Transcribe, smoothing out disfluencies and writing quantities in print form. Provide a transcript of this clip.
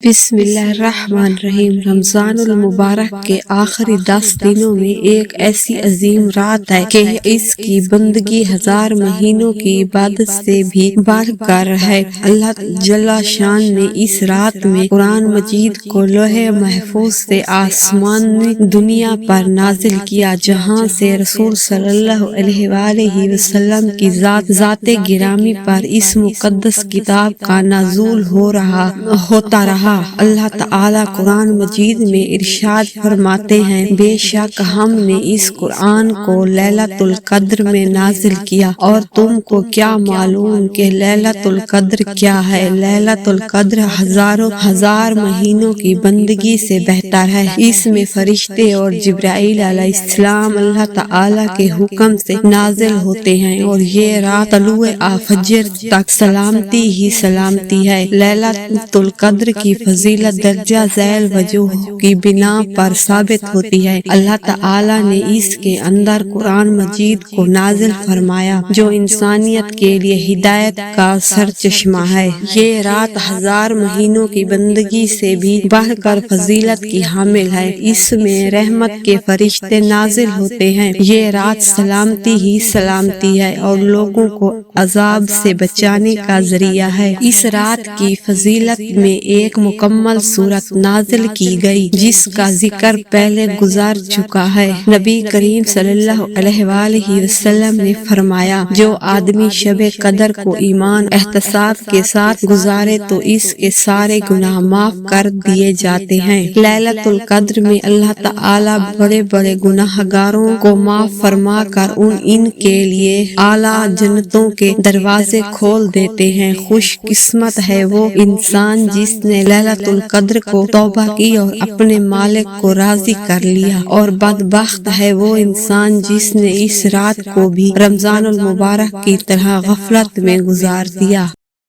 بسم اللہ الرحمن الرحیم۔ رمضان المبارک کے آخری 10 دنوں میں ایک ایسی عظیم رات ہے کہ اس کی بندگی 1000 مہینوں کی عبادت سے بھی بڑھ کر ہے۔ اللہ جل شان نے اس رات میں قرآن مجید کو لوح محفوظ سے آسمانی دنیا پر نازل کیا، جہاں سے رسول صلی اللہ علیہ وآلہ وسلم کی ذات گرامی پر اس مقدس کتاب کا نزول ہوتا رہا۔ اللہ تعالیٰ قرآن مجید میں ارشاد فرماتے ہیں، بے شک ہم نے اس قرآن کو لیلۃ القدر میں نازل کیا، اور تم کو کیا معلوم کہ لیلۃ القدر کیا ہے؟ لیلۃ القدر ہزار مہینوں کی بندگی سے بہتر ہے۔ اس میں فرشتے اور جبرائیل علیہ السلام اللہ تعالیٰ کے حکم سے نازل ہوتے ہیں، اور یہ رات طلوع فجر تک سلامتی ہی سلامتی ہے۔ لیلۃ القدر کی فضیلت درجہ ذیل وجوہ کی بنا پر ثابت ہوتی ہے۔ اللہ تعالیٰ نے اس کے اندر قرآن مجید کو نازل فرمایا، جو انسانیت کے لیے ہدایت کا سرچشمہ ہے۔ یہ رات 1000 مہینوں کی بندگی سے بھی بڑھ کر فضیلت کی حامل ہے۔ اس میں رحمت کے فرشتے نازل ہوتے ہیں۔ یہ رات سلامتی ہی سلامتی ہے اور لوگوں کو عذاب سے بچانے کا ذریعہ ہے۔ اس رات کی فضیلت میں ایک مکمل سورت نازل کی گئی، جس کا ذکر پہلے گزر چکا ہے۔ نبی کریم صلی اللہ علیہ وآلہ وسلم نے فرمایا، جو آدمی شب قدر کو ایمان احتساب کے ساتھ گزارے تو اس کے سارے گناہ معاف کر دیے جاتے ہیں۔ لیلۃ القدر میں اللہ تعالیٰ بڑے بڑے گناہ گاروں کو معاف فرما کر ان کے لیے اعلیٰ جنتوں کے دروازے کھول دیتے ہیں۔ خوش قسمت ہے وہ انسان جس نے لیلۃ القدر کو توبہ کی اور اپنے مالک کو راضی کر لیا، اور بدبخت ہے وہ انسان جس نے اس رات کو بھی رمضان المبارک کی طرح غفلت میں گزار دیا۔